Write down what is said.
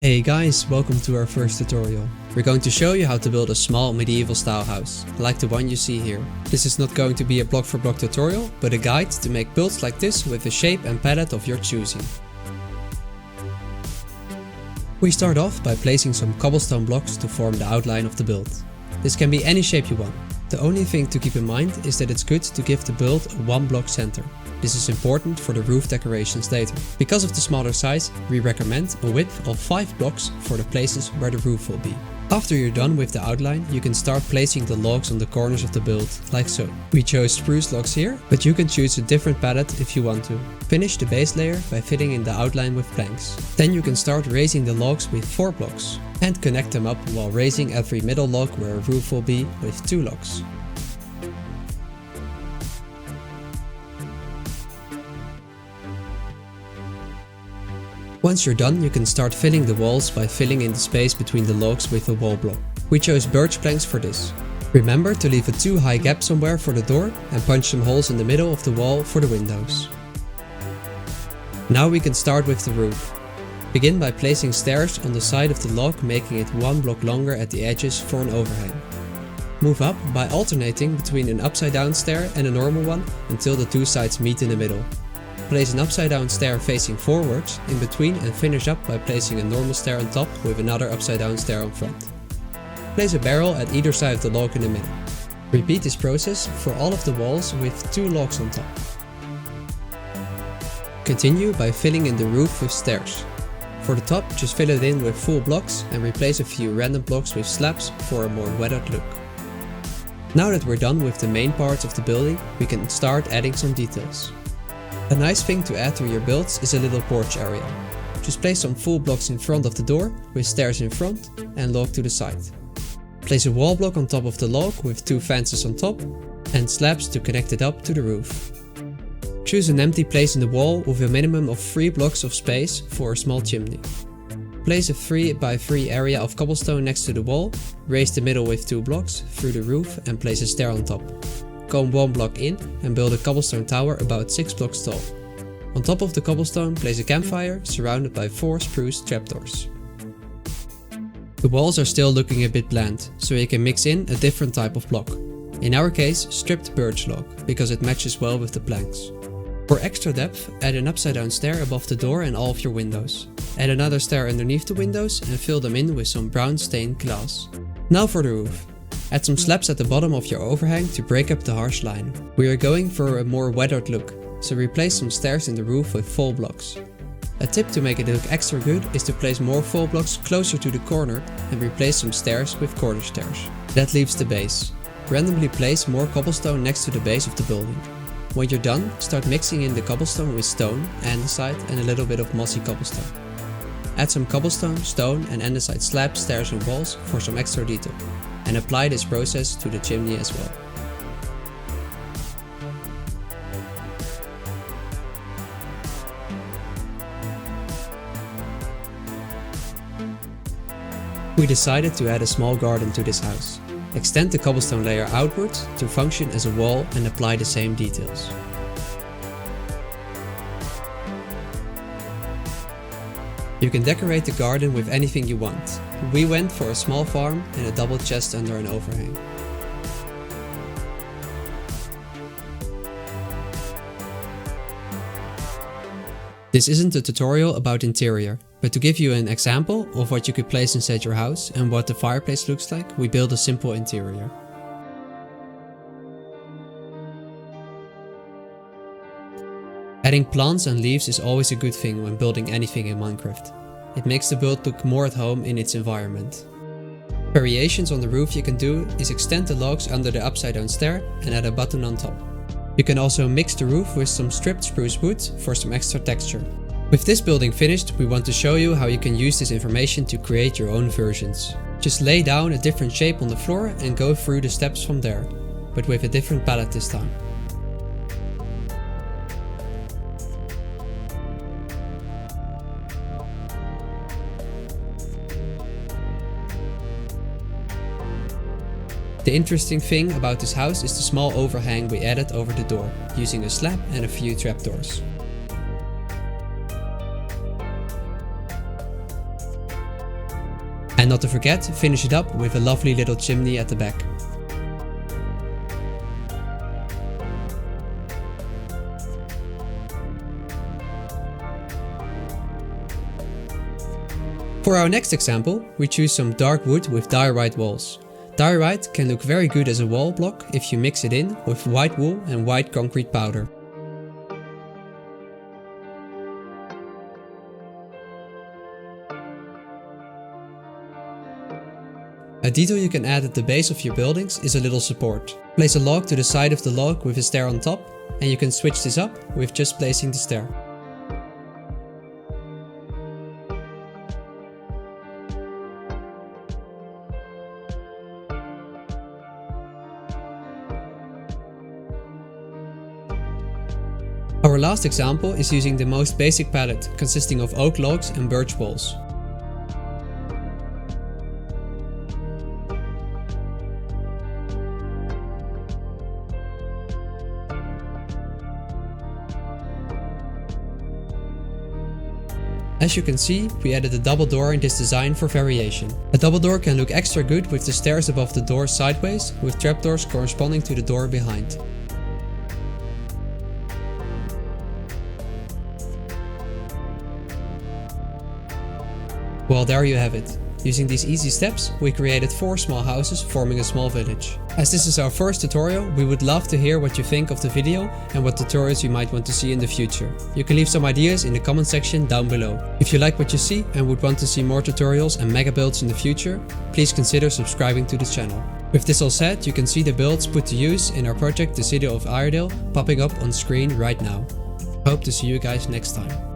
Hey guys, welcome to our first tutorial. We're going to show you how to build a small medieval style house, like the one you see here. This is not going to be a block for block tutorial, but a guide to make builds like this with the shape and palette of your choosing. We start off by placing some cobblestone blocks to form the outline of the build. This can be any shape you want. The only thing to keep in mind is that it's good to give the build a one block center. This is important for the roof decorations later. Because of the smaller size, we recommend a width of 5 blocks for the places where the roof will be. After you're done with the outline, you can start placing the logs on the corners of the build, like so. We chose spruce logs here, but you can choose a different palette if you want to. Finish the base layer by filling in the outline with planks. Then you can start raising the logs with 4 blocks and connect them up while raising every middle log where a roof will be with 2 logs. Once you're done, you can start filling the walls by filling in the space between the logs with a wall block. We chose birch planks for this. Remember to leave a too high gap somewhere for the door and punch some holes in the middle of the wall for the windows. Now we can start with the roof. Begin by placing stairs on the side of the log, making it 1 block longer at the edges for an overhang. Move up by alternating between an upside down stair and a normal one until the two sides meet in the middle. Place an upside down stair facing forwards in between and finish up by placing a normal stair on top with another upside down stair on front. Place a barrel at either side of the log in the middle. Repeat this process for all of the walls with 2 logs on top. Continue by filling in the roof with stairs. For the top, just fill it in with full blocks and replace a few random blocks with slabs for a more weathered look. Now that we're done with the main parts of the building, we can start adding some details. A nice thing to add to your builds is a little porch area. Just place some full blocks in front of the door with stairs in front and log to the side. Place a wall block on top of the log with 2 fences on top and slabs to connect it up to the roof. Choose an empty place in the wall with a minimum of 3 blocks of space for a small chimney. Place a 3 by 3 area of cobblestone next to the wall, raise the middle with 2 blocks through the roof and place a stair on top. Come 1 block in and build a cobblestone tower about 6 blocks tall. On top of the cobblestone, place a campfire surrounded by 4 spruce trapdoors. The walls are still looking a bit bland, so you can mix in a different type of block. In our case, stripped birch log, because it matches well with the planks. For extra depth, add an upside down stair above the door and all of your windows. Add another stair underneath the windows and fill them in with some brown stained glass. Now for the roof. Add some slabs at the bottom of your overhang to break up the harsh line. We are going for a more weathered look, so replace some stairs in the roof with full blocks. A tip to make it look extra good is to place more full blocks closer to the corner and replace some stairs with corner stairs. That leaves the base. Randomly place more cobblestone next to the base of the building. When you're done, start mixing in the cobblestone with stone, andesite and a little bit of mossy cobblestone. Add some cobblestone, stone and andesite slabs, stairs and walls for some extra detail. And apply this process to the chimney as well. We decided to add a small garden to this house. Extend the cobblestone layer outwards to function as a wall and apply the same details. You can decorate the garden with anything you want. We went for a small farm and a double chest under an overhang. This isn't a tutorial about interior, but to give you an example of what you could place inside your house and what the fireplace looks like, we built a simple interior. Adding plants and leaves is always a good thing when building anything in Minecraft. It makes the build look more at home in its environment. Variations on the roof you can do is extend the logs under the upside down stair and add a button on top. You can also mix the roof with some stripped spruce wood for some extra texture. With this building finished, we want to show you how you can use this information to create your own versions. Just lay down a different shape on the floor and go through the steps from there, but with a different palette this time. The interesting thing about this house is the small overhang we added over the door, using a slab and a few trapdoors. And not to forget, finish it up with a lovely little chimney at the back. For our next example, we choose some dark wood with diorite walls. Diorite can look very good as a wall block if you mix it in with white wool and white concrete powder. A detail you can add at the base of your buildings is a little support. Place a log to the side of the log with a stair on top, and you can switch this up with just placing the stair. Our last example is using the most basic palette, consisting of oak logs and birch balls. As you can see, we added a double door in this design for variation. A double door can look extra good with the stairs above the door sideways, with trapdoors corresponding to the door behind. Well, there you have it. Using these easy steps, we created 4 small houses forming a small village. As this is our first tutorial, we would love to hear what you think of the video and what tutorials you might want to see in the future. You can leave some ideas in the comment section down below. If you like what you see and would want to see more tutorials and mega builds in the future, please consider subscribing to the channel. With this all said, you can see the builds put to use in our project The City of Iredale popping up on screen right now. Hope to see you guys next time.